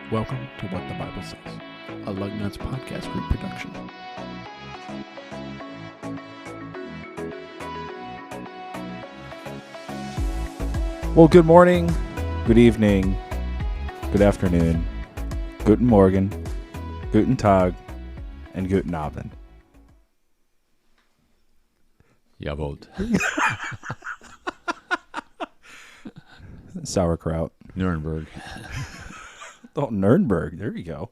Welcome to What the Bible Says, a Lug Nuts podcast group production. Well, good morning, good evening, good afternoon, guten Morgen, guten Tag, and guten Abend. Jawohl. Sauerkraut. Nuremberg. Oh, Nuremberg. There you go.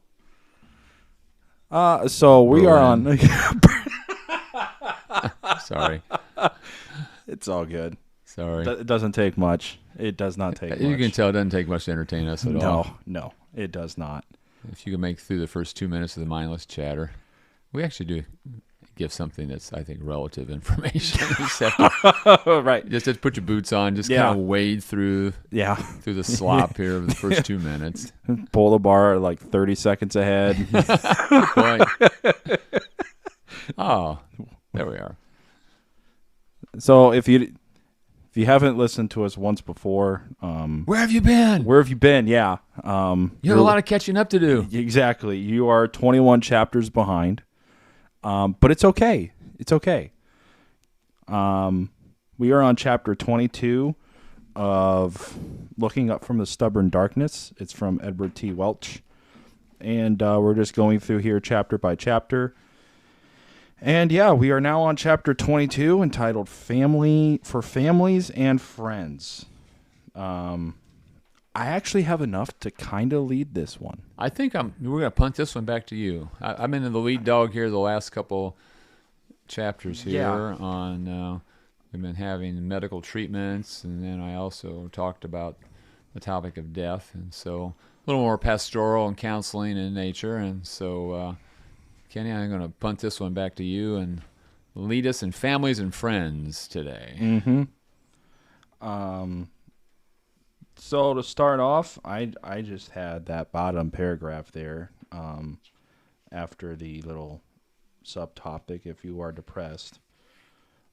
So we are on. Sorry. It's all good. Sorry. It doesn't take much. It does not take much. You can tell it doesn't take much to entertain us at all. No, it does not. If you can make through the first 2 minutes of the mindless chatter, we actually do give something that's, I think, relative information. You just have to, Right. Just have to put your boots on. Just Yeah. kind of wade through the slop here of the first 2 minutes. Pull the bar like 30 seconds ahead. Good point. Oh, there we are. So if you haven't listened to us once before, Where have you been? where have you been? Yeah. You have a lot of catching up to do. Exactly. You are 21 chapters behind. But it's okay. It's okay. We are on chapter 22 of Looking Up from the Stubborn Darkness. It's from Edward T. Welch. And we're just going through here chapter by chapter. And yeah, we are now on chapter 22 entitled Family for Families and Friends. I actually have enough to kind of lead this one. I think we're going to punt this one back to you. I'm in the lead dog here the last couple chapters here. Yeah. On we've been having medical treatments, and then I also talked about the topic of death, and so a little more pastoral and counseling in nature. And so, Kenny, I'm going to punt this one back to you and lead us in families and friends today. Mm-hmm. So to start off, I just had that bottom paragraph there after the little subtopic, if you are depressed.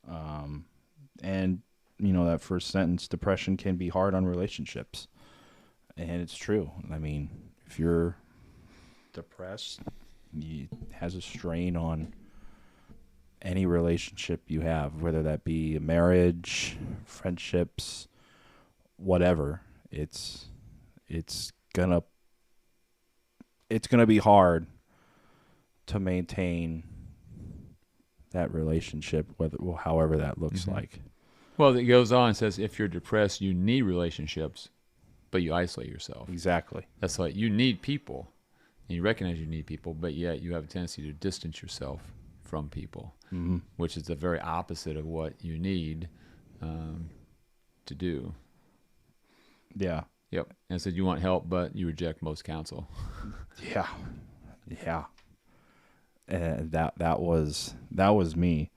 And, you know, that first sentence, depression can be hard on relationships. And it's true. I mean, if you're depressed, it has a strain on any relationship you have, whether that be a marriage, friendships, whatever. It's gonna be hard to maintain that relationship, however that looks like. Well, it goes on and says, if you're depressed, you need relationships, but you isolate yourself. Exactly. That's like you need people, and you recognize you need people, but yet you have a tendency to distance yourself from people, which is the very opposite of what you need to do. Yeah. Yep. And it said you want help, but you reject most counsel. Yeah. Yeah. And that was me.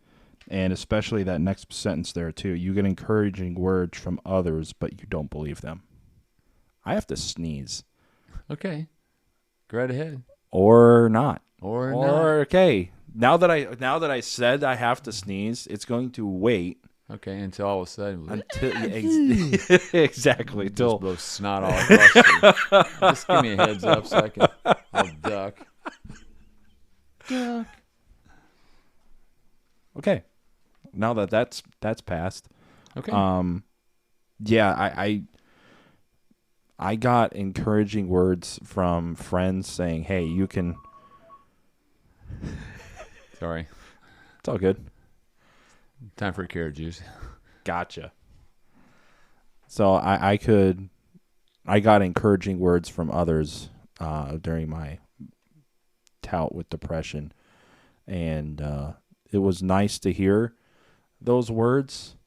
And especially that next sentence there too. You get encouraging words from others, but you don't believe them. I have to sneeze. Okay. Go right ahead. Or not. Or not. Okay. Now that I said I have to sneeze, it's going to wait Okay, until all of a sudden, until exactly just till blow snot all across you. Just give me a heads up so I'll duck. Duck. okay. Now that's passed. Okay. Yeah, I got encouraging words from friends saying, "Hey, you can." Sorry. It's all good. Time for a carrot juice. Gotcha. So I got encouraging words from others during my tout with depression, and it was nice to hear those words,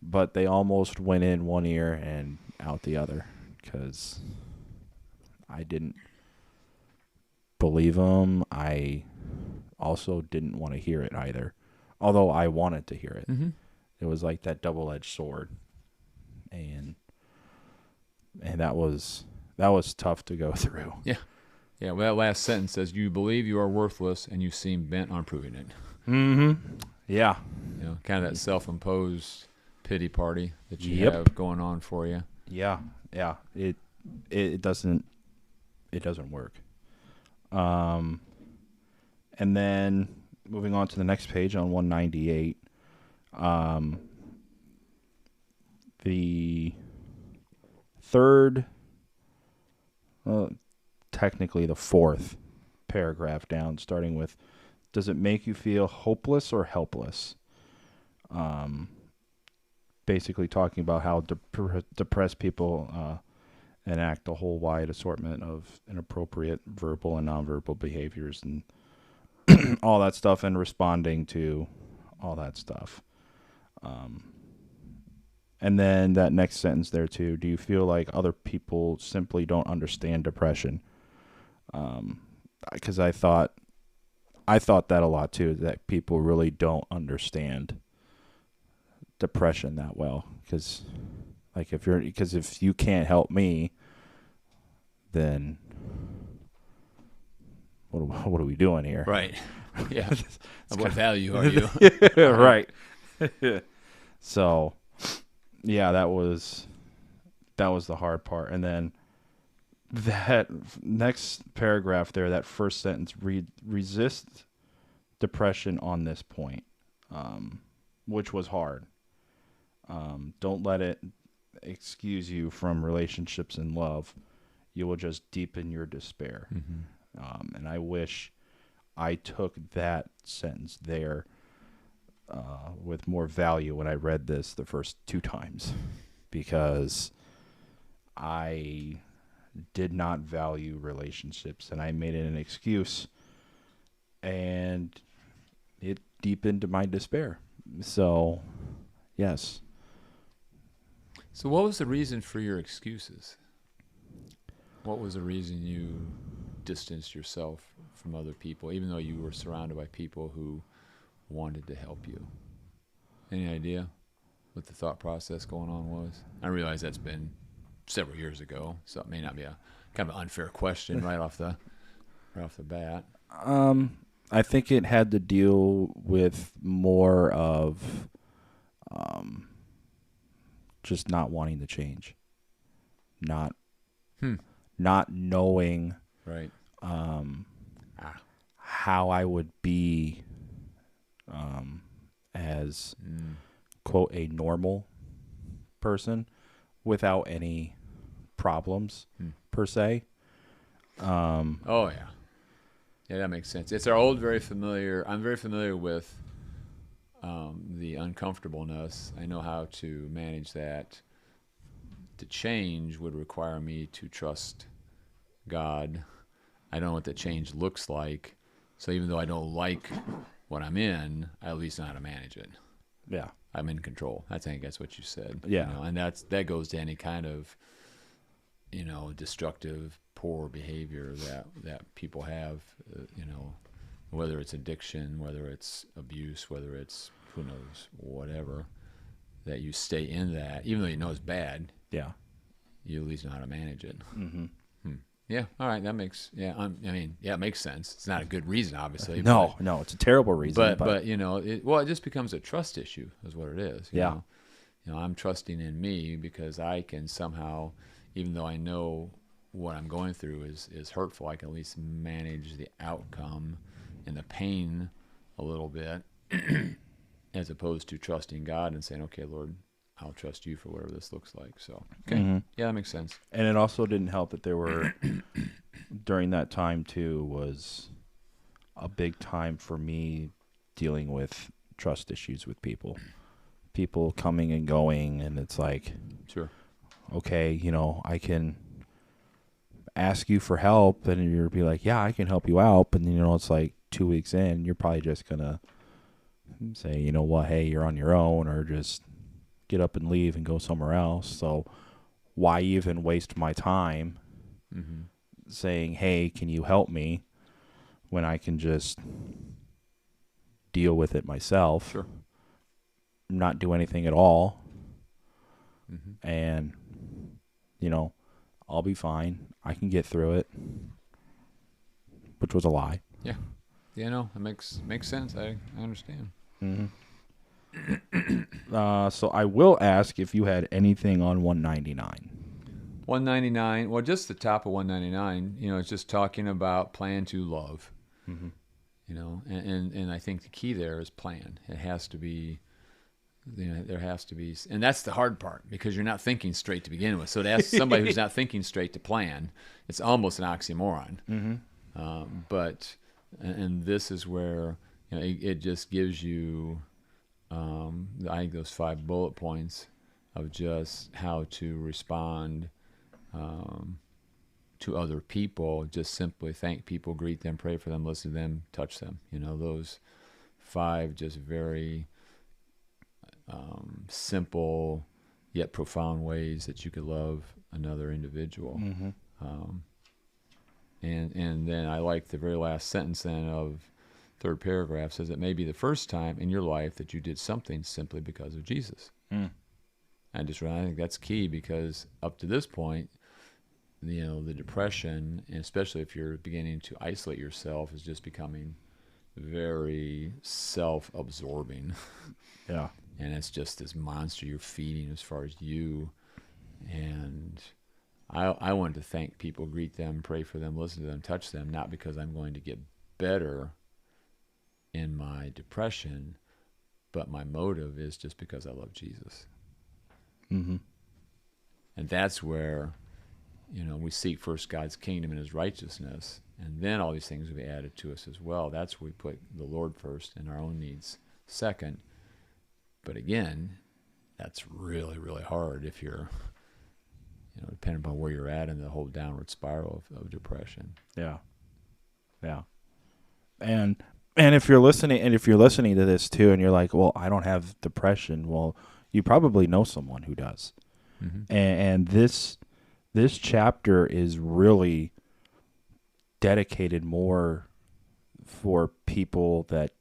but they almost went in one ear and out the other because I didn't believe them. I also didn't want to hear it either. Although I wanted to hear it. Mm-hmm. It was like that double-edged sword. And that was tough to go through. Yeah. Yeah, well, that last sentence says, you believe you are worthless and you seem bent on proving it. Mm-hmm. Yeah. You know, kind of that self-imposed pity party that you Yep. have going on for you. Yeah. Yeah. It it doesn't work. And then moving on to the next page on 198, the third, technically the fourth paragraph down, starting with, does it make you feel hopeless or helpless? Basically talking about how depressed people enact a whole wide assortment of inappropriate verbal and nonverbal behaviors and all that stuff, and responding to all that stuff. And then that next sentence there too, do you feel like other people simply don't understand depression? Because I thought that a lot too, that people really don't understand depression that well. Because if you can't help me, then what are we doing here? Right. Yeah. What value are you? Right. So, yeah, that was the hard part. And then that next paragraph there, that first sentence, resist depression on this point, which was hard. Don't let it excuse you from relationships and love. You will just deepen your despair. Mm-hmm. And I wish I took that sentence there with more value when I read this the first 2 times, because I did not value relationships and I made it an excuse, and it deepened my despair. So, yes. So what was the reason for your excuses? What was the reason you distanced yourself from other people, even though you were surrounded by people who wanted to help you? Any idea what the thought process going on was? I realize that's been several years ago, so it may not be a kind of an unfair question right off the bat. I think it had to deal with more of just not wanting to change, not knowing Right. how I would be as quote a normal person without any problems per se. Oh yeah, that makes sense. It's our old, very familiar. I'm very familiar with the uncomfortableness. I know how to manage that. To change would require me to trust God. I don't know what that change looks like. So even though I don't like what I'm in, I at least know how to manage it. Yeah. I'm in control. I think that's what you said. Yeah. And that goes to any kind of, destructive, poor behavior that people have, whether it's addiction, whether it's abuse, whether it's, who knows, whatever, that you stay in that, even though you know it's bad. Yeah. You at least know how to manage it. Mm-hmm. Yeah. All right. That makes, it makes sense. It's not a good reason, obviously. No, it's a terrible reason. But it just becomes a trust issue is what it is. You know? I'm trusting in me because I can somehow, even though I know what I'm going through is hurtful, I can at least manage the outcome and the pain a little bit as opposed to trusting God and saying, okay, Lord, I'll trust you for whatever this looks like. So, okay. Mm-hmm. Yeah, that makes sense. And it also didn't help that there were, during that time too, was a big time for me dealing with trust issues with people. People coming and going, and it's like, sure, okay, I can ask you for help, and you'll be like, yeah, I can help you out. But then, it's like 2 weeks in, you're probably just going to say, you know what, hey, you're on your own, or just get up and leave and go somewhere else. So why even waste my time saying, hey, can you help me, when I can just deal with it myself, sure, not do anything at all, mm-hmm. and, I'll be fine. I can get through it, which was a lie. Yeah. Yeah, no, it makes sense. I understand. Mm-hmm. So I will ask if you had anything on 199. 199. Well, just the top of 199. It's just talking about plan to love. Mm-hmm. And I think the key there is plan. It has to be. There has to be, and that's the hard part because you're not thinking straight to begin with. So to ask somebody who's not thinking straight to plan, it's almost an oxymoron. Mm-hmm. But this is where it just gives you, I think those 5 bullet points of just how to respond to other people. Just simply thank people, greet them, pray for them, listen to them, touch them. Those 5 just very simple yet profound ways that you could love another individual. Mm-hmm. And then I like the very last sentence then of third paragraph says it may be the first time in your life that you did something simply because of Jesus. Mm. I think that's key because up to this point, the depression, and especially if you're beginning to isolate yourself, is just becoming very self-absorbing. Yeah. And it's just this monster you're feeding as far as you. And I wanted to thank people, greet them, pray for them, listen to them, touch them, not because I'm going to get better in my depression, but my motive is just because I love Jesus. Mm-hmm. And that's where, we seek first God's kingdom and his righteousness, and then all these things will be added to us as well. That's where we put the Lord first and our own needs second. But again, that's really, really hard if you're, depending upon where you're at in the whole downward spiral of depression. Yeah. Yeah. And if you're listening to this too, and you're like, well, I don't have depression. Well, you probably know someone who does. Mm-hmm. And this chapter is really dedicated more for people that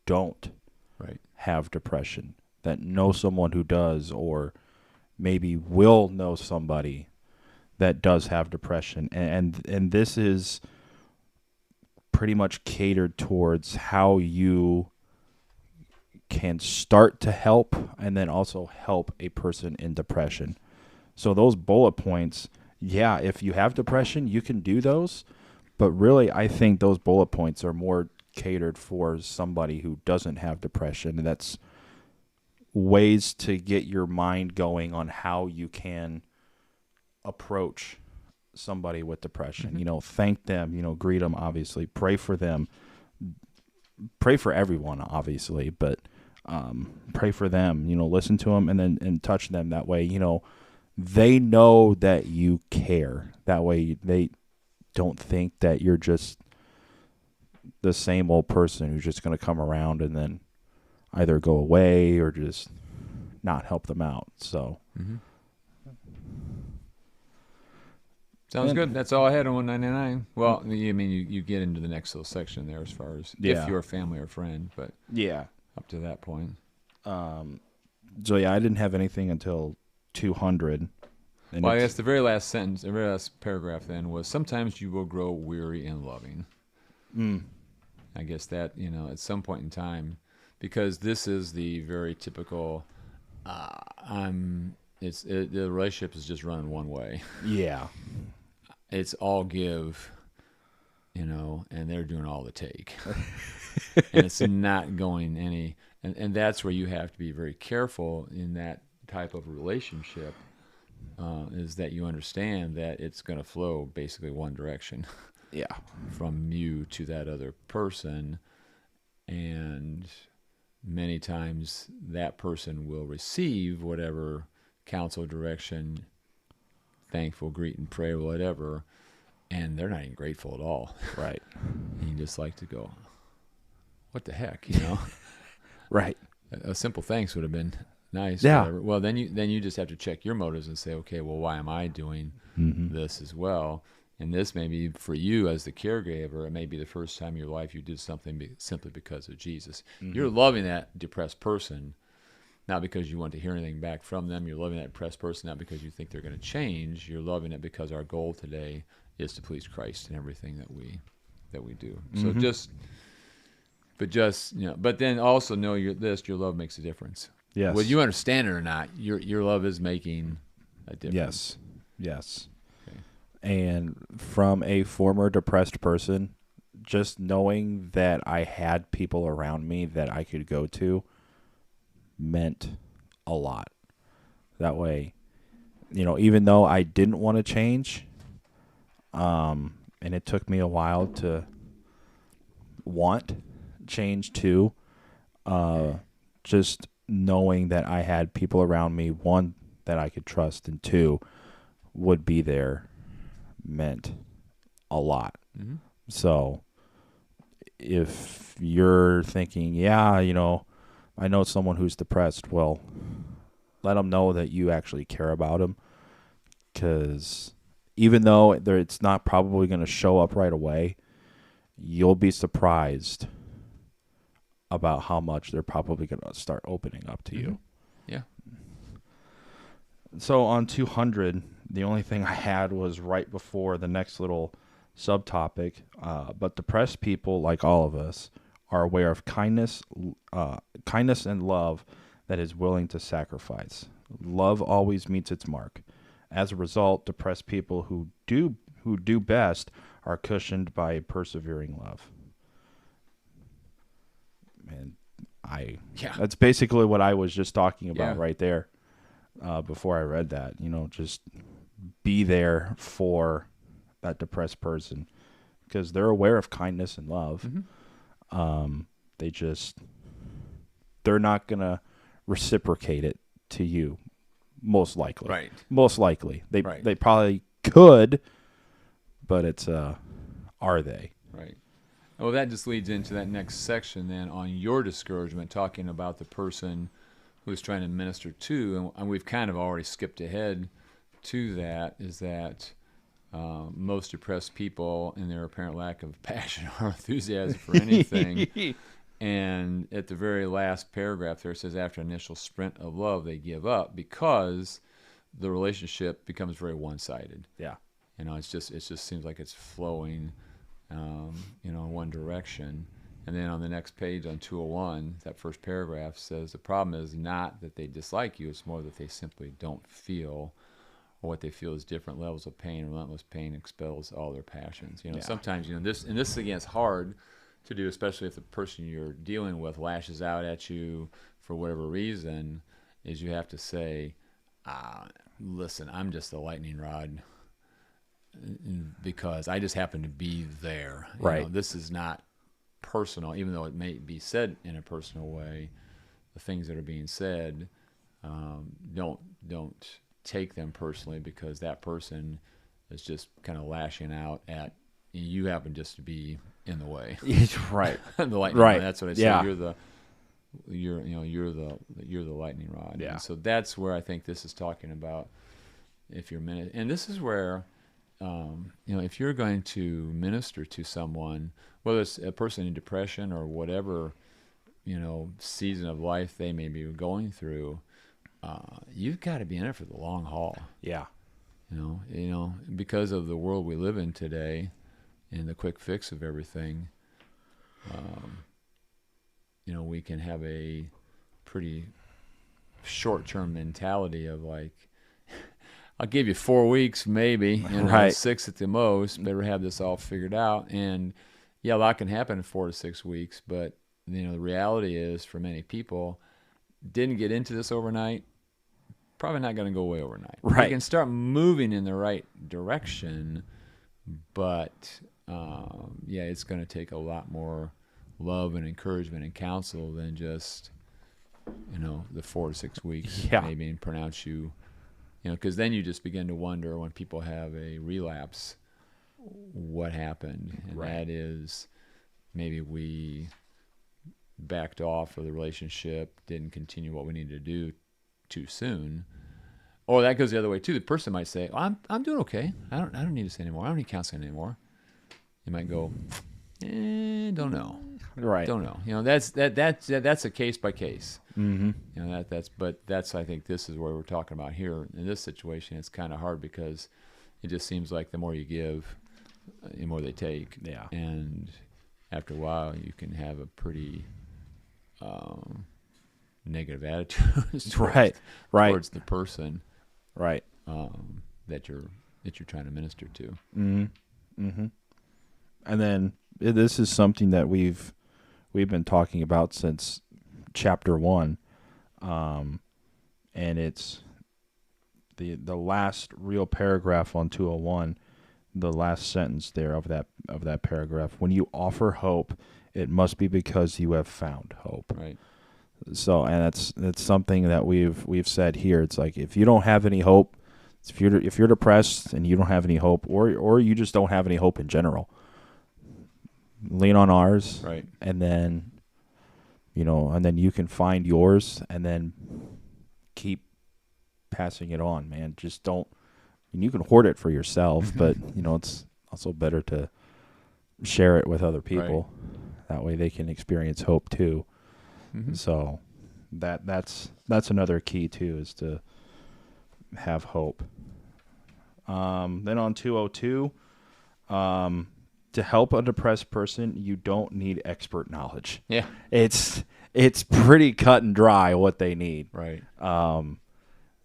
don't have depression, that know someone who does, or maybe will know somebody that does have depression. And this is pretty much catered towards how you can start to help and then also help a person in depression. So those bullet points, yeah, if you have depression, you can do those. But really, I think those bullet points are more catered for somebody who doesn't have depression. And that's ways to get your mind going on how you can approach somebody with depression. Mm-hmm. Thank them, greet them, obviously, pray for them, pray for everyone, obviously, but pray for them, listen to them and touch them. That way, they know that you care. That way they don't think that you're just the same old person who's just going to come around and then either go away or just not help them out. So, sounds good. That's all I had on 199. Well, you get into the next little section there as far as if you're a family or friend, but up to that point. So I didn't have anything until 200. Well, I guess the very last sentence, the very last paragraph then was, sometimes you will grow weary in loving. I guess that, at some point in time, because this is the very typical, the relationship is just running one way. Yeah. It's all give, and they're doing all the take. And it's not going any, and that's where you have to be very careful in that type of relationship, is that you understand that it's going to flow basically one direction. Yeah. From you to that other person. And many times that person will receive whatever counsel, direction, thankful, greet and pray, whatever, and they're not even grateful at all. Right. And you just like to go, what the heck, Right. A simple thanks would have been nice. Yeah. Whatever. Well, then you just have to check your motives and say, okay, well, why am I doing this as well? And this may be for you as the caregiver. It may be the first time in your life you did something simply because of Jesus. You're loving that depressed person, not because you want to hear anything back from them. You're loving that depressed person not because you think they're going to change. You're loving it because our goal today is to please Christ in everything that we do. So but then also know your love makes a difference. Yes. Whether you understand it or not, your love is making a difference. Yes. And from a former depressed person, just knowing that I had people around me that I could go to meant a lot. That way, even though I didn't want to change, and it took me a while to want change too, just knowing that I had people around me, one, that I could trust, and two, would be there, meant a lot. Mm-hmm. So if you're thinking, yeah, I know someone who's depressed, well, let them know that you actually care about them, because even though it's not probably going to show up right away, you'll be surprised about how much they're probably going to start opening up to you. Yeah. So on 200, the only thing I had was right before the next little subtopic, but depressed people, like all of us, are aware of kindness and love that is willing to sacrifice. Love always meets its mark. As a result, depressed people who do best are cushioned by persevering love. And that's basically what I was just talking about right there, before I read that. Just be there for that depressed person, because they're aware of kindness and love. Mm-hmm. They're not gonna reciprocate it to you, most likely. Right. Most likely, they Right. they probably could, but it's are they? Right. Well, that just leads into that next section then on your discouragement, talking about the person who's trying to minister to, and we've kind of already skipped ahead to that, is that most depressed people, in their apparent lack of passion or enthusiasm for anything, and at the very last paragraph there it says, after initial sprint of love, they give up because the relationship becomes very one-sided. Yeah. It just seems like it's flowing, in one direction. And then on the next page, on 201, that first paragraph says the problem is not that they dislike you; it's more that they simply don't feel, or what they feel is different levels of pain. Relentless pain expels all their passions. Sometimes this again is hard to do, especially if the person you're dealing with lashes out at you for whatever reason. Is you have to say, listen, I'm just a lightning rod, because I just happen to be there. Right. This is not personal, even though it may be said in a personal way. The things that are being said, don't take them personally, because that person is just kind of lashing out at you. Happen just to be in the way. Right. The lightning right. rod. That's what I said. Yeah. You're the lightning rod. Yeah. And so that's where I think this is talking about. And this is where, if you're going to minister to someone, whether it's a person in depression or whatever, season of life they may be going through, you've got to be in it for the long haul. Yeah. Because of the world we live in today and the quick fix of everything, we can have a pretty short-term mentality of like, I'll give you 4 weeks, maybe, right. 6 at the most. Better have this all figured out. And yeah, a lot can happen in 4 to 6 weeks. But the reality is, for many people, didn't get into this overnight. Probably not going to go away overnight. Right. They can start moving in the right direction, but it's going to take a lot more love and encouragement and counsel than just the 4 to 6 weeks. Yeah. Maybe, and pronounce you. Because then you just begin to wonder, when people have a relapse, what happened. And right. That is, maybe we backed off of the relationship, didn't continue what we needed to do too soon. Or that goes the other way too. The person might say, I'm doing okay. I don't need this anymore. I don't need counseling anymore. You might go, don't know. Right. Don't know. That's a case by case. Mm-hmm. That's I think this is where we're talking about here in this situation. It's kind of hard because it just seems like the more you give, the more they take. Yeah. And after a while, you can have a pretty negative attitude towards right. the person, right, that you're that you're trying to minister to. Mm-hmm. Mm-hmm. And then this is something that we've been talking about since chapter 1, and it's the last real paragraph on 201, the last sentence there of that paragraph. When you offer hope, it must be because you have found hope. Right. So, and that's something that we've said here. It's like, if you don't have any hope, if you're depressed and you don't have any hope, or you just don't have any hope in general, lean on ours, Right. and then you can find yours, and then keep passing it on, man. Just don't. And you can hoard it for yourself, but it's also better to share it with other people. Right. That way they can experience hope too. Mm-hmm. So that's another key too, is to have hope. Then on 202, to help a depressed person, you don't need expert knowledge. Yeah. It's pretty cut and dry what they need. Right.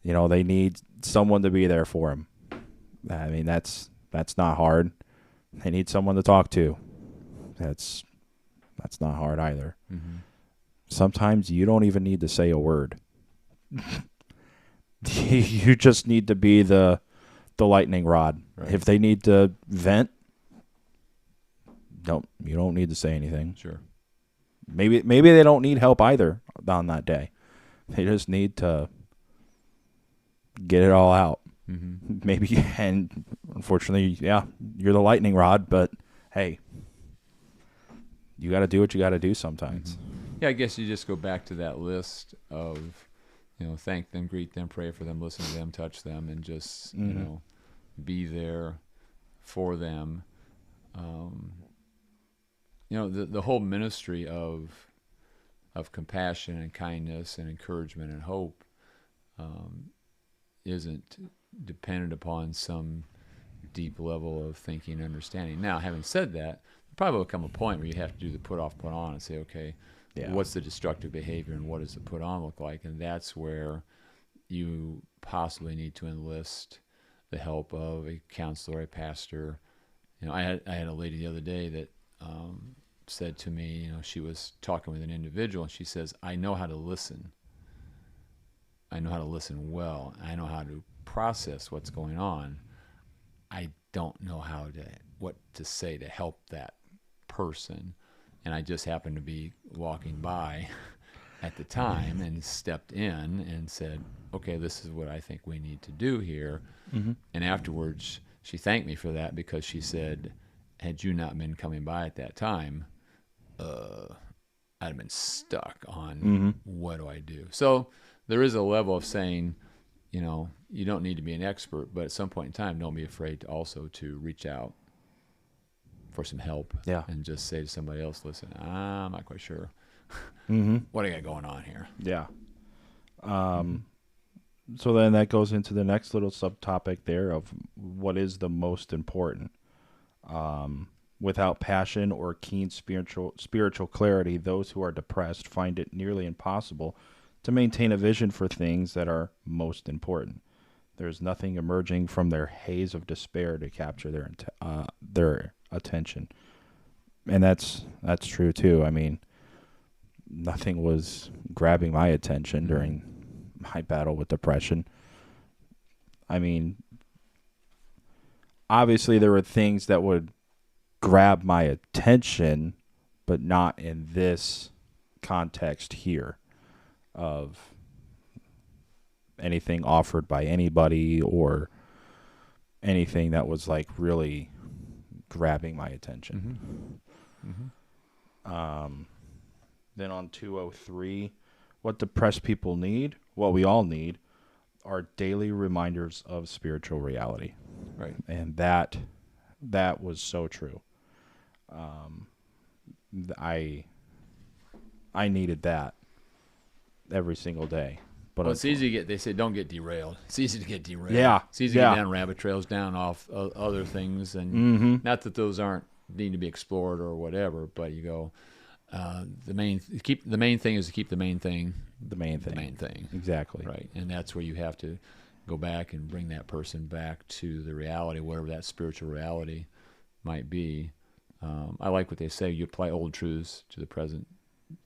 They need someone to be there for them. I mean, that's not hard. They need someone to talk to. That's not hard either. Mm-hmm. Sometimes you don't even need to say a word. You just need to be the lightning rod. Right. If they need to vent, you don't need to say anything. Sure. Maybe they don't need help either on that day. They just need to get it all out. Mm-hmm. Maybe, and unfortunately, yeah, you're the lightning rod, but hey, you got to do what you got to do sometimes. Mm-hmm. Yeah, I guess you just go back to that list of, thank them, greet them, pray for them, listen to them, touch them, and just, mm-hmm. Be there for them. The whole ministry of compassion and kindness and encouragement and hope isn't dependent upon some deep level of thinking and understanding. Now, having said that, there probably will come a point where you have to do the put off, put on, and say, okay, what's the destructive behavior and what does the put on look like? And that's where you possibly need to enlist the help of a counselor, a pastor. I had a lady the other day that said to me, she was talking with an individual, and she says, I know how to listen. I know how to listen well. I know how to process what's going on. I don't know what to say to help that person. And I just happened to be walking by at the time and stepped in and said, okay, this is what I think we need to do here. Mm-hmm. And afterwards, she thanked me for that, because she said, had you not been coming by at that time, I'd have been stuck on mm-hmm. what do I do? So there is a level of saying, you don't need to be an expert, but at some point in time, don't be afraid to reach out for some help. Yeah. And just say to somebody else, listen, I'm not quite sure. Mm-hmm. What I got going on here? Yeah. So then that goes into the next little subtopic there of what is the most important. Without passion or keen spiritual clarity, those who are depressed find it nearly impossible to maintain a vision for things that are most important. There's nothing emerging from their haze of despair to capture their attention. And that's true too. I mean, nothing was grabbing my attention during my battle with depression. I mean, obviously there were things that would grab my attention, but not in this context here of anything offered by anybody or anything that was like really grabbing my attention. Mm-hmm. Mm-hmm. Then on 203, what depressed people need, what we all need, are daily reminders of spiritual reality. Right. And that was so true. I needed that every single day. But it's easy to get. They say don't get derailed. It's easy to get derailed. Yeah, it's easy to get down rabbit trails, down off other things, and mm-hmm. not that those aren't need to be explored or whatever. But you go, the main thing is to keep the main thing. The main thing. Exactly. Right, and that's where you have to go back and bring that person back to the reality, whatever that spiritual reality might be. I like what they say. You apply old truths to the present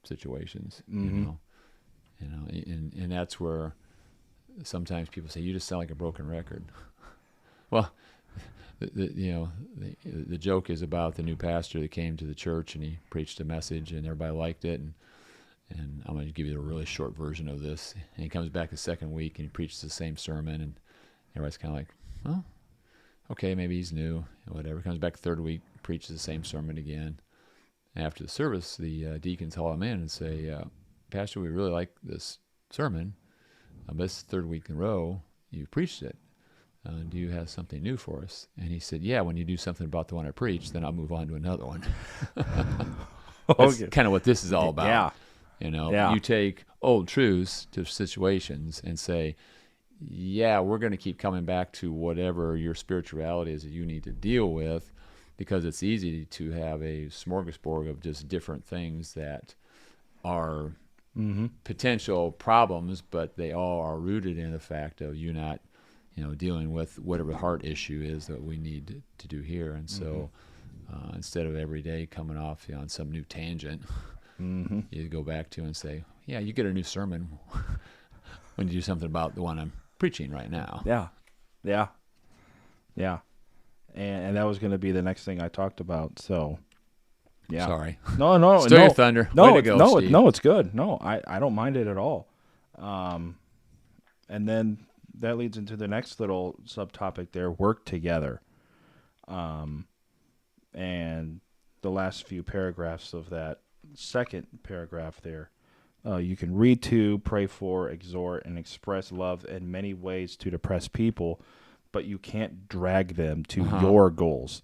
situations. Mm-hmm. And that's where sometimes people say, you just sound like a broken record. Well, the joke is about the new pastor that came to the church and he preached a message and everybody liked it. And I'm going to give you a really short version of this. And he comes back the second week and he preaches the same sermon and everybody's kind of like, well, okay, maybe he's new, whatever. Comes back the third week, preaches the same sermon again. After the service, the deacons haul him in and say, Pastor, we really like this sermon, but this third week in a row, you preached it. Do you have something new for us? And he said, yeah, when you do something about the one I preached, then I'll move on to another one. That's kind of what this is all about. Yeah. You take old truths to situations and say, yeah, we're going to keep coming back to whatever your spirituality is that you need to deal with, because it's easy to have a smorgasbord of just different things that are potential problems, but they all are rooted in the fact of you not, dealing with whatever heart issue is that we need to do here. And so instead of every day coming off on some new tangent, you go back to and say, yeah, you get a new sermon when you do something about the one I'm preaching right now. Yeah. And that was going to be the next thing I talked about. So, yeah. Sorry. No. Still your thunder. No, way to go, Steve. it's good. No, I don't mind it at all. And then that leads into the next little subtopic there, work together. And the last few paragraphs of that second paragraph there, you can read to, pray for, exhort, and express love in many ways to depressed people, but you can't drag them to your goals.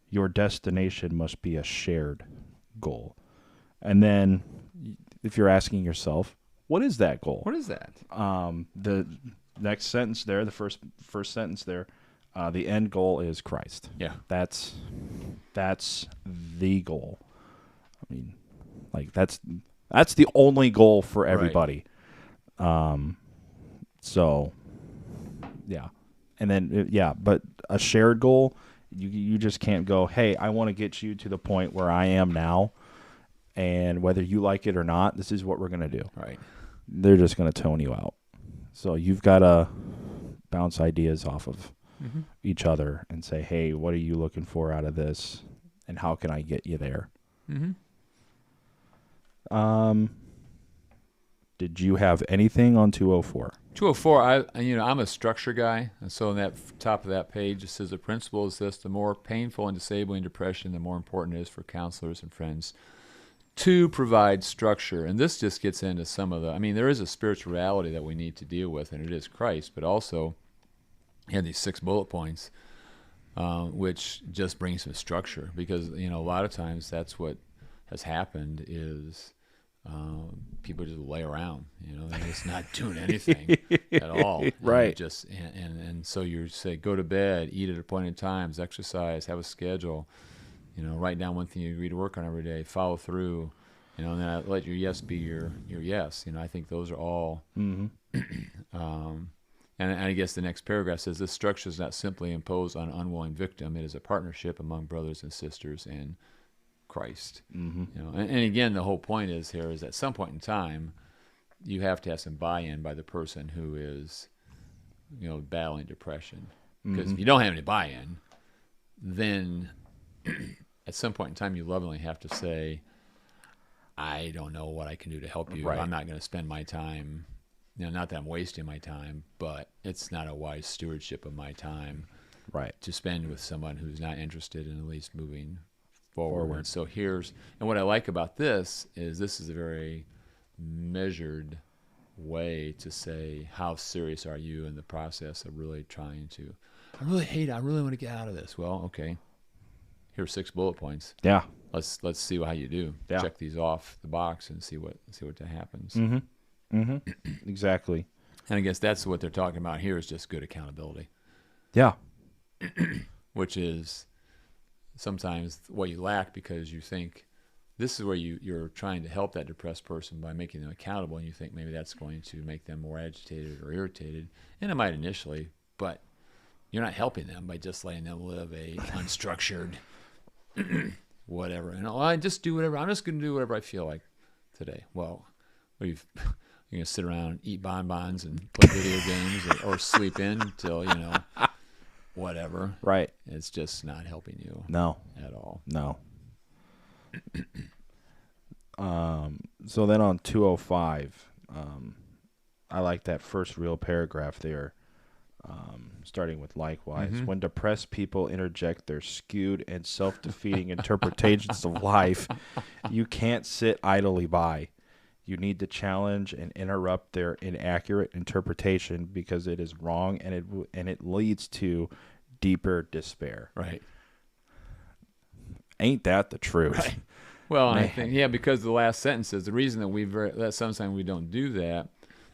Your destination must be a shared goal. And then if you're asking yourself, what is that goal? What is that? The next sentence there, the first sentence there, the end goal is Christ. Yeah. That's the goal. I mean, like that's the only goal for everybody. Right. So yeah. And then but a shared goal, you just can't go, hey, I want to get you to the point where I am now, and whether you like it or not, this is what we're going to do. Right. They're just going to tone you out. So you've got to bounce ideas off of each other and say, hey, what are you looking for out of this, and how can I get you there? Did you have anything on 204? 204, I'm a structure guy, and so on that top of that page it says the principle is this: the more painful and disabling depression, the more important it is for counselors and friends to provide structure. And this just gets into some of there is a spirituality that we need to deal with, and it is Christ, but also you have these 6 bullet points, which just brings some structure, because a lot of times that's what has happened is people just lay around, they're just not doing anything at all. Right. And so you say, go to bed, eat at appointed times, exercise, have a schedule, write down one thing you agree to work on every day, follow through, and then let your yes be your yes. I think those are all. And I guess the next paragraph says, this structure is not simply imposed on an unwilling victim. It is a partnership among brothers and sisters in Christ. And again, the whole point is at some point in time, you have to have some buy-in by the person who is, battling depression. Because if you don't have any buy-in, then at some point in time, you lovingly have to say, I don't know what I can do to help you. Right. I'm not going to spend my time, not that I'm wasting my time, but it's not a wise stewardship of my time, right, to spend with someone who's not interested in at least moving forward. And so and what I like about this is a very measured way to say, how serious are you in the process of really trying to, I really want to get out of this. Well, okay, here's 6 bullet points. Yeah. Let's see how you do. Yeah. Check these off the box and see what happens. Exactly. And I guess that's what they're talking about here, is just good accountability. Yeah. Which is sometimes what you lack, because you think this is where you're trying to help that depressed person by making them accountable, and you think maybe that's going to make them more agitated or irritated, and it might initially, but you're not helping them by just letting them live a unstructured whatever. And I just do whatever. I'm just going to do whatever I feel like today. Well, you're going to sit around and eat bonbons and play video games or sleep in until, whatever. Right. It's just not helping you. No. At all. No. So then on 205, I like that first real paragraph there, starting with likewise. When depressed people interject their skewed and self-defeating interpretations of life, you can't sit idly by. You need to challenge and interrupt their inaccurate interpretation because it is wrong and it leads to deeper despair. Right. Ain't that the truth? Right. Well, I think, because the last sentence says the reason that sometimes we don't do that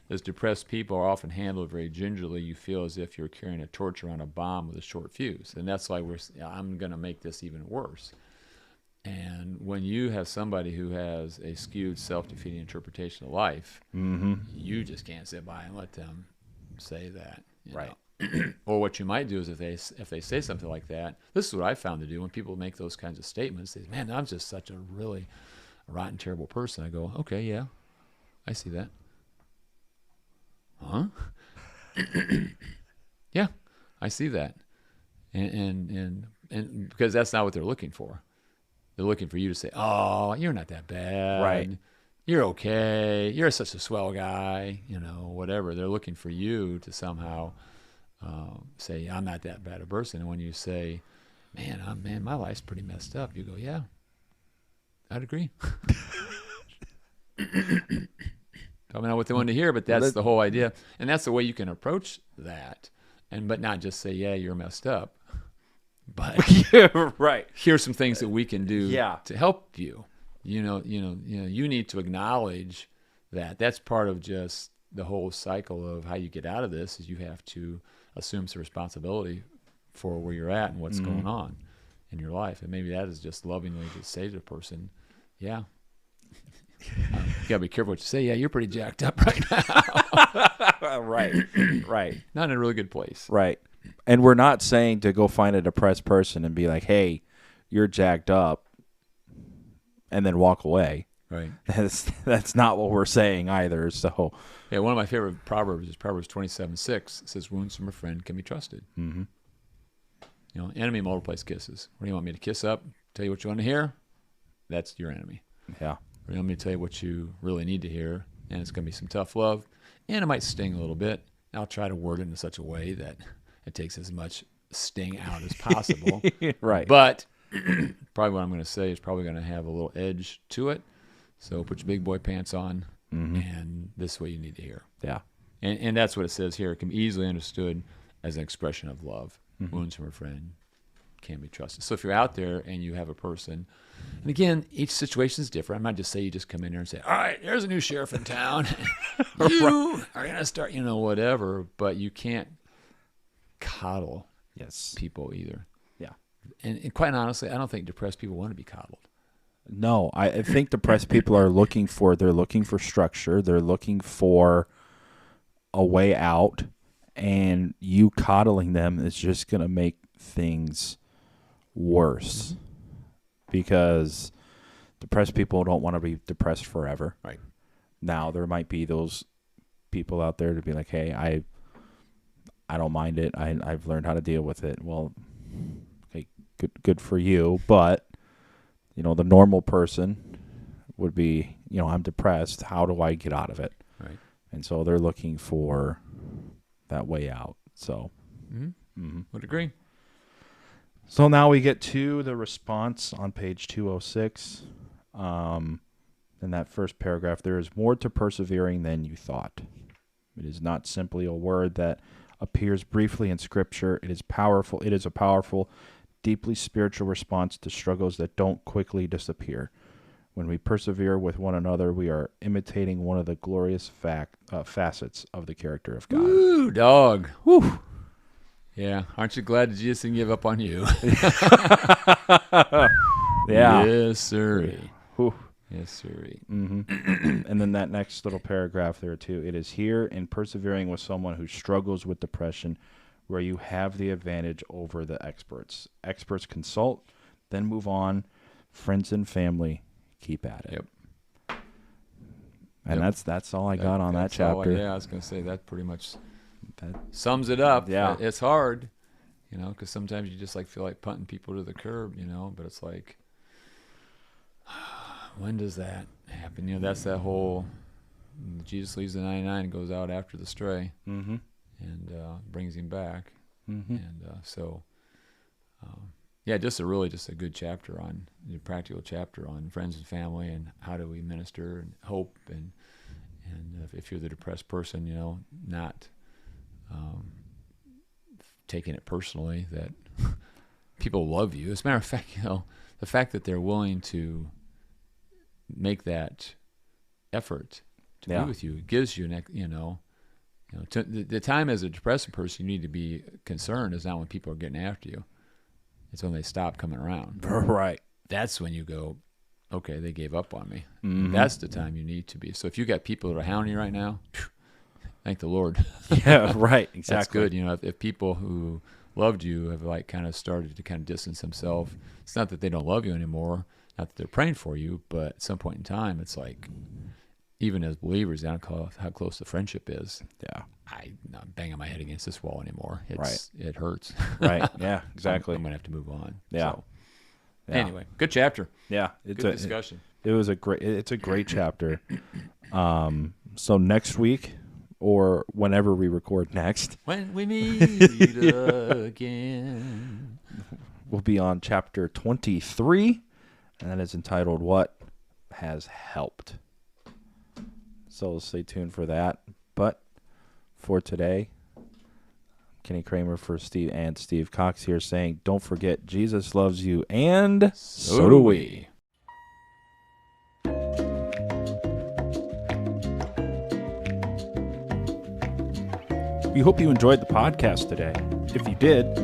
is depressed people are often handled very gingerly. You feel as if you're carrying a torch around a bomb with a short fuse. And that's why I'm going to make this even worse. And when you have somebody who has a skewed, self-defeating interpretation of life, you just can't sit by and let them say that. Right. Or what you might do is if they say something like that, this is what I found to do when people make those kinds of statements. They say, man, I'm just such a really rotten, terrible person. I go, okay, yeah, I see that. Huh? Yeah, I see that. And because that's not what they're looking for. They're looking for you to say, oh, you're not that bad. Right. You're okay. You're such a swell guy, whatever. They're looking for you to somehow say, I'm not that bad a person. And when you say, man, my life's pretty messed up, you go, yeah, I'd agree. Probably not what they want to hear, but that's the whole idea. And that's the way you can approach that. But not just say, yeah, you're messed up. But right. Here's some things that we can do to help you. You need to acknowledge that. That's part of just the whole cycle of how you get out of this is you have to assume some responsibility for where you're at and what's going on in your life. And maybe that is just lovingly to say to the person, yeah, you gotta be careful what you say. Yeah, you're pretty jacked up right now. Right. Not in a really good place. Right. And we're not saying to go find a depressed person and be like, hey, you're jacked up, and then walk away. Right. That's not what we're saying either. So, yeah, one of my favorite proverbs is Proverbs 27:6. It says, "Wounds from a friend can be trusted." Mm-hmm. Enemy multiplies kisses. What do you want me to kiss up? Tell you what you want to hear? That's your enemy. Yeah. Or you want me to tell you what you really need to hear? And it's going to be some tough love, and it might sting a little bit. I'll try to word it in such a way that it takes as much sting out as possible. Right. But probably what I'm going to say is probably going to have a little edge to it. So put your big boy pants on, and this is what you need to hear. Yeah. And that's what it says here. It can be easily understood as an expression of love. Wounds from a friend can be trusted. So if you're out there and you have a person, and again, each situation is different. I might just say you just come in there and say, all right, there's a new sheriff in town. You are going to start, whatever. But you can't coddle people either. Yeah. And quite honestly, I don't think depressed people want to be coddled. No, I think depressed people are looking for structure. They're looking for a way out, and you coddling them is just going to make things worse because depressed people don't want to be depressed forever. Right. Now, there might be those people out there to be like, hey, I don't mind it. I've learned how to deal with it. Well, okay, good for you, but the normal person would be, I'm depressed. How do I get out of it? Right. And so they're looking for that way out. So, would agree. So now we get to the response on page 206. In that first paragraph, there is more to persevering than you thought. It is not simply a word that appears briefly in Scripture. It is powerful. It is a powerful, deeply spiritual response to struggles that don't quickly disappear. When we persevere with one another, we are imitating one of the glorious facets of the character of God. Ooh, dog. Whew. Yeah, aren't you glad that Jesus didn't give up on you? Yeah. Yes, sir. Whew. Yes, sir. Mm-hmm. And then that next little paragraph there, too. It is here in persevering with someone who struggles with depression where you have the advantage over the experts. Experts consult, then move on. Friends and family, keep at it. Yep. And that's all I got on that chapter. I was going to say that pretty much sums it up. Yeah. It's hard, because sometimes you just feel like punting people to the curb, but it's like, when does that happen? That's that whole Jesus leaves the 99 and goes out after the stray, mm-hmm. and brings him back. Mm-hmm. And just a good chapter a practical chapter on friends and family and how do we minister and hope and if you're the depressed person, not taking it personally that people love you. As a matter of fact, the fact that they're willing to make that effort to be with you gives you the time as a depressed person you need to be concerned is not when people are getting after you. It's when they stop coming around. Right. That's when you go, okay, they gave up on me. Mm-hmm. That's the time you need to be. So if you got people that are hounding you right now, thank the Lord. Yeah, right. Exactly. That's good. If people who loved you have kind of started to kind of distance themselves, it's not that they don't love you anymore, not that they're praying for you, but at some point in time, it's like, even as believers, I don't know how close the friendship is. Yeah. I'm not banging my head against this wall anymore. It hurts. Right. Yeah, exactly. I'm going to have to move on. Yeah. So, anyway, good chapter. Yeah. Good discussion. It's a great chapter. So next week or whenever we record next. When we meet again. We'll be on chapter 23, and that is entitled What Has Helped. So stay tuned for that. But for today, Kenny Cramer for Steve Cox here saying, don't forget, Jesus loves you, and so do we. We hope you enjoyed the podcast today. If you did,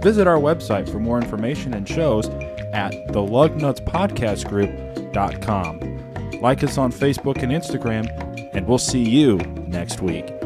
visit our website for more information and shows at thelugnutspodcastgroup.com. Like us on Facebook and Instagram, and we'll see you next week.